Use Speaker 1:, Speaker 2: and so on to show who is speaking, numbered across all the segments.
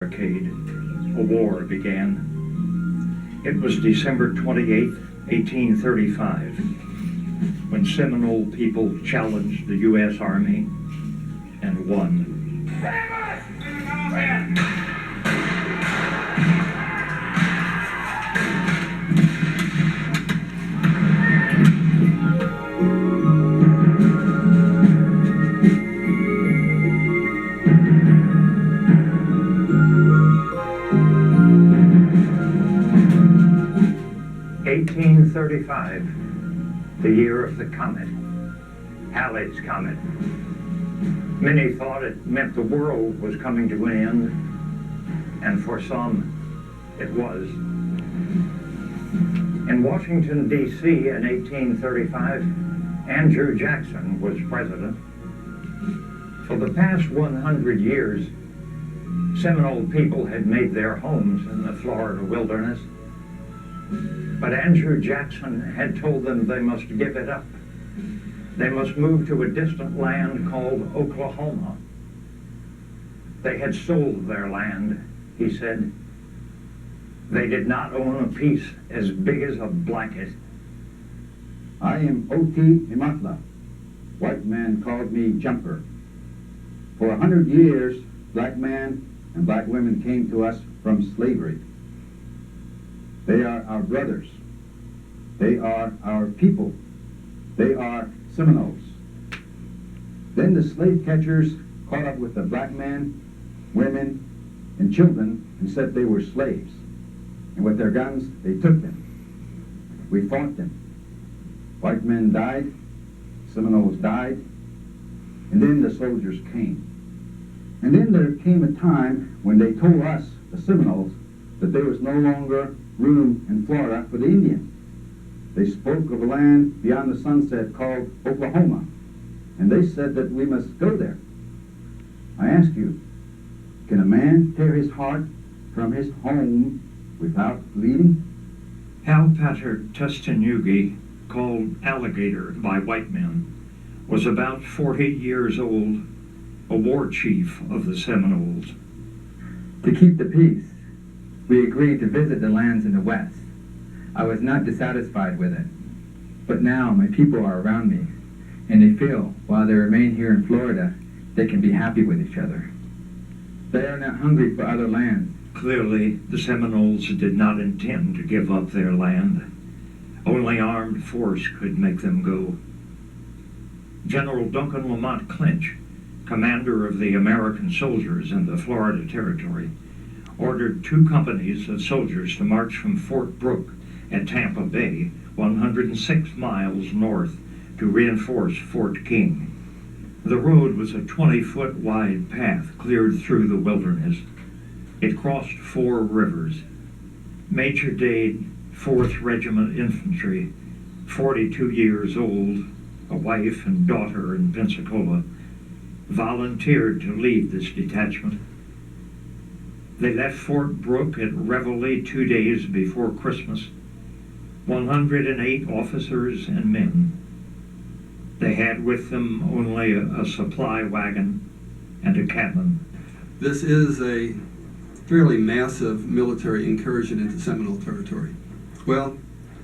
Speaker 1: Arcade, a war began. It was December 28, 1835, when Seminole people challenged the U.S. Army and won. 1835, the year of the comet, Halley's Comet. Many thought it meant the world was coming to an end, and for some, it was. In Washington, D.C. in 1835, Andrew Jackson was president. For the past 100 years, Seminole people had made their homes in the Florida wilderness. But Andrew Jackson had told them they must give it up. They must move to a distant land called Oklahoma. They had sold their land, he said. They did not own a piece as big as a blanket.
Speaker 2: I am Oti Himatla. White man called me Jumper. For 100 years, black men and black women came to us from slavery. They are our brothers. They are our people. They are Seminoles. Then the slave catchers caught up with the black men, women, and children and said they were slaves. And with their guns, they took them. We fought them. White men died, Seminoles died, and then the soldiers came. And then there came a time when they told us, the Seminoles, that there was no longer room in Florida for the Indian. They spoke of a land beyond the sunset called Oklahoma, and they said that we must go there. I ask you, can a man tear his heart from his home without bleeding?
Speaker 1: Halpater Tustenugi, called Alligator by white men, was about 40 years old, a war chief of the Seminoles.
Speaker 3: To keep the peace, we agreed to visit the lands in the West. I was not dissatisfied with it, but now my people are around me, and they feel while they remain here in Florida, they can be happy with each other. They are not hungry for other lands.
Speaker 1: Clearly, the Seminoles did not intend to give up their land. Only armed force could make them go. General Duncan Lamont Clinch, commander of the American soldiers in the Florida Territory, ordered 2 companies of soldiers to march from Fort Brooke at Tampa Bay, 106 miles north, to reinforce Fort King. The road was a 20-foot wide path cleared through the wilderness. It crossed 4 rivers. Major Dade, 4th Regiment Infantry, 42 years old, a wife and daughter in Pensacola, volunteered to lead this detachment. They left Fort Brooke at Reveille 2 days before Christmas, 108 officers and men. They had with them only a supply wagon and a cabin.
Speaker 4: This is a fairly massive military incursion into Seminole territory. Well,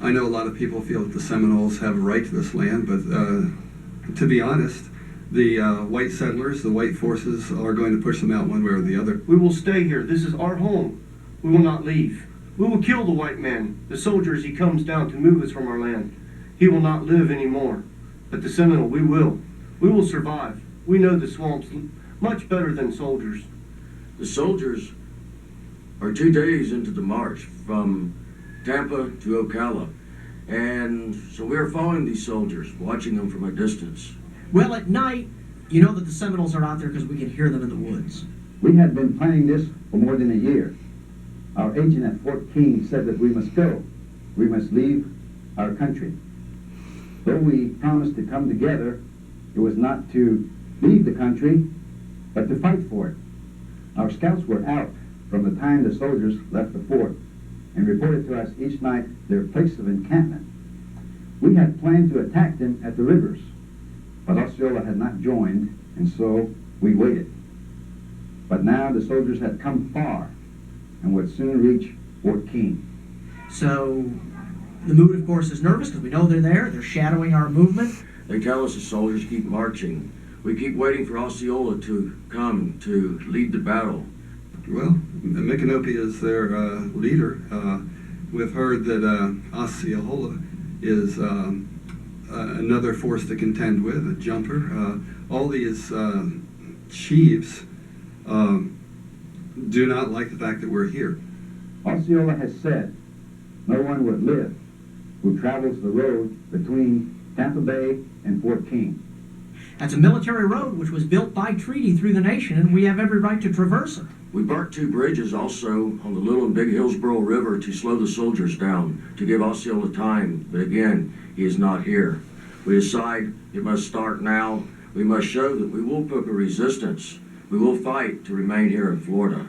Speaker 4: I know a lot of people feel that the Seminoles have a right to this land, but to be honest, the white settlers, the white forces, are going to push them out one way or the other.
Speaker 5: We will stay here. This is our home. We will not leave. We will kill the white man, the soldier, as he comes down to move us from our land. He will not live anymore. But the Seminole, we will. We will survive. We know the swamps much better than soldiers.
Speaker 6: The soldiers are 2 days into the march from Tampa to Ocala. And so we're following these soldiers, watching them from a distance.
Speaker 7: Well, at night, you know that the Seminoles are out there because we can hear them in the woods.
Speaker 2: We had been planning this for more than a year. Our agent at Fort King said that we must go. We must leave our country. Though we promised to come together, it was not to leave the country, but to fight for it. Our scouts were out from the time the soldiers left the fort and reported to us each night their place of encampment. We had planned to attack them at the rivers, but Osceola had not joined, and so we waited. But now the soldiers had come far and would soon reach Fort King.
Speaker 7: So the mood, of course, is nervous because we know they're there. They're shadowing our movement.
Speaker 6: They tell us the soldiers keep marching. We keep waiting for Osceola to come to lead the battle.
Speaker 4: Well, Micanopy is their leader. We've heard that Osceola is another force to contend with, a jumper. All these chiefs do not like the fact that we're here.
Speaker 2: Osceola has said, no one would live who travels the road between Tampa Bay and Fort King.
Speaker 7: That's a military road which was built by treaty through the nation, and we have every right to traverse it.
Speaker 6: We burnt 2 bridges also on the Little and Big Hillsborough River to slow the soldiers down, to give Osceola time, but again, he is not here. We decide it must start now. We must show that we will put up a resistance. We will fight to remain here in Florida.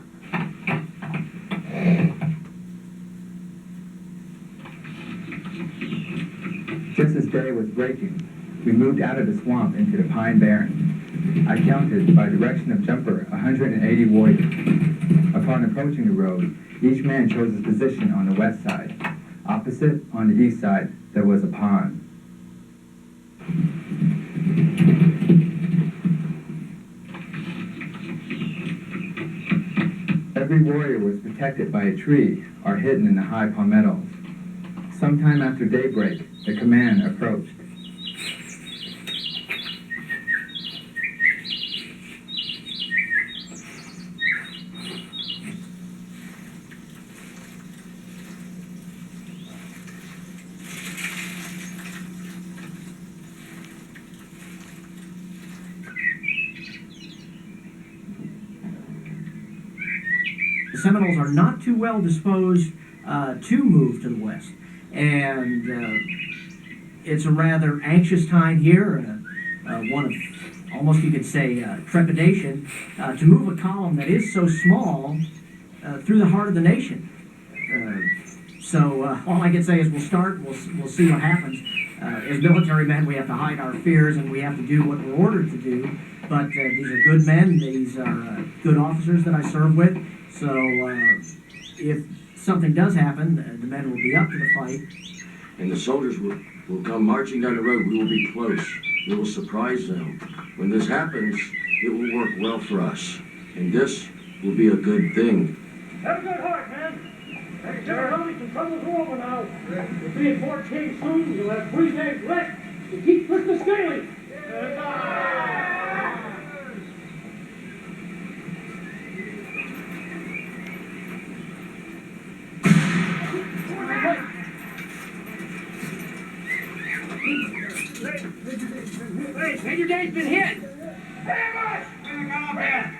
Speaker 3: Just as day was breaking, we moved out of the swamp into the Pine Barren. I counted, by direction of Jumper, 180 warriors. Upon approaching the road, each man chose his position on the west side. Opposite, on the east side, there was a pond. Every warrior was protected by a tree or hidden in the high palmettos. Sometime after daybreak, the command approached.
Speaker 7: The Seminoles are not too well disposed to move to the west, and it's a rather anxious time here, one of almost you could say trepidation, to move a column that is so small through the heart of the nation. So all I can say is we'll start, we'll see what happens. As military men, we have to hide our fears and we have to do what we're ordered to do. But these are good men, these are good officers that I serve with. So if something does happen, the men will be up to the fight.
Speaker 6: And the soldiers will come marching down the road. We will be close. We will surprise them. When this happens, it will work well for us. And this will be a good thing.
Speaker 8: Have a good heart, man. Hey, never know me, some troubles are over now. We'll be in Fort King soon. You'll have 3 days rest to keep Christmas scaly. Hey, Major Dade's been hit. Ambush! Come here.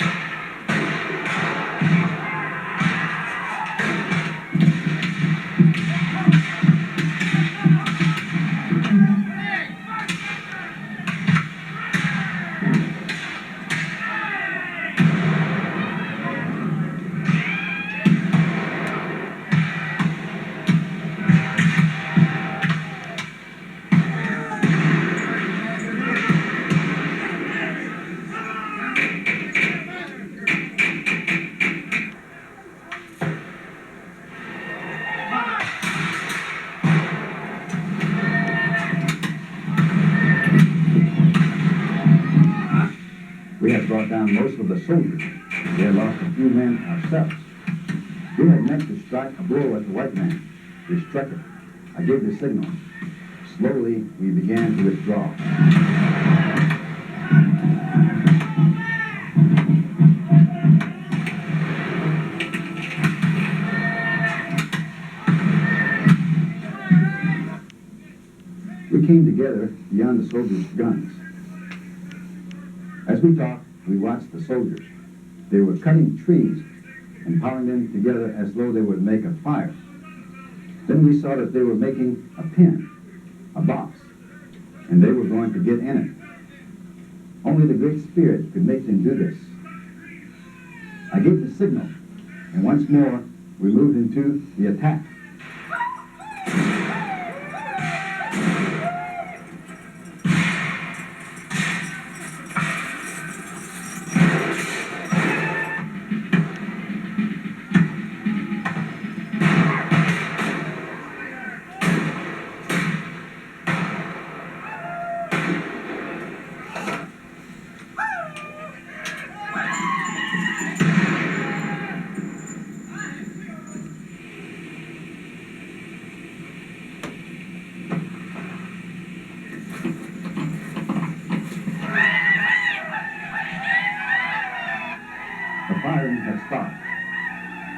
Speaker 2: We had brought down most of the soldiers. We had lost a few men ourselves. We had meant to strike a blow at the white man. We struck it. I gave the signal. Slowly, we began to withdraw. We came together beyond the soldiers' guns. As we talked, we watched the soldiers. They were cutting trees and piling them together as though they would make a fire. Then we saw that they were making a pen, a box, and they were going to get in it. Only the Great Spirit could make them do this. I gave the signal, and once more we moved into the attack.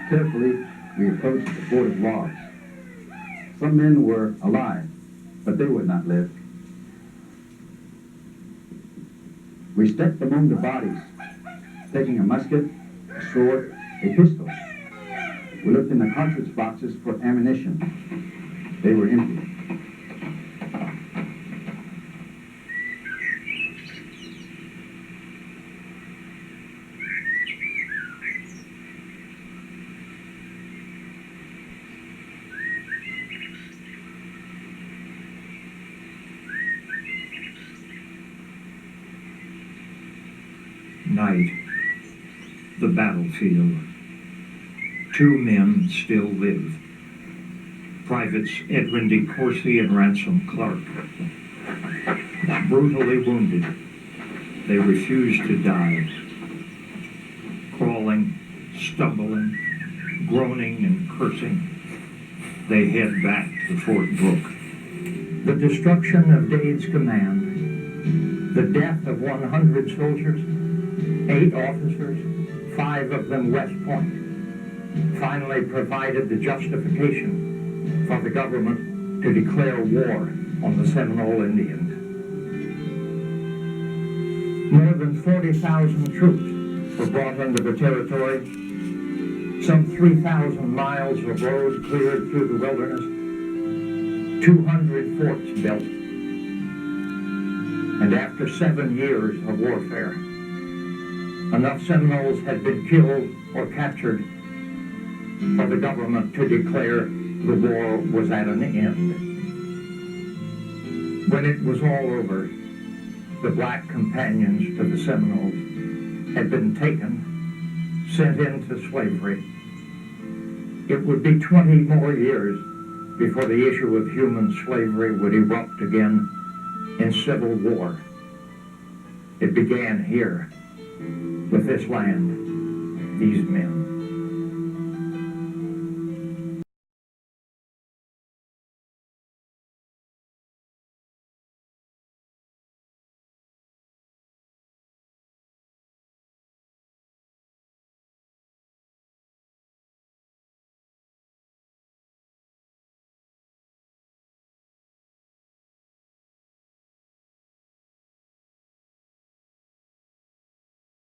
Speaker 2: Carefully, we approached the fort of logs. Some men were alive, but they would not live. We stepped among the bodies, taking a musket, a sword, a pistol. We looked in the cartridge boxes for ammunition. They were empty.
Speaker 1: Night, the battlefield. Two men still live. Privates Edwin de Courcy and Ransom Clark. Brutally wounded, they refuse to die. Crawling, stumbling, groaning and cursing, they head back to Fort Brooke. The destruction of Dade's command, the death of 100 soldiers, 8 officers, 5 of them West Point, finally provided the justification for the government to declare war on the Seminole Indians. More than 40,000 troops were brought into the territory, some 3,000 miles of road cleared through the wilderness, 200 forts built, and after 7 years of warfare, enough Seminoles had been killed or captured for the government to declare the war was at an end. When it was all over, the black companions to the Seminoles had been taken, sent into slavery. It would be 20 more years before the issue of human slavery would erupt again in civil war. It began here, with this land, these men.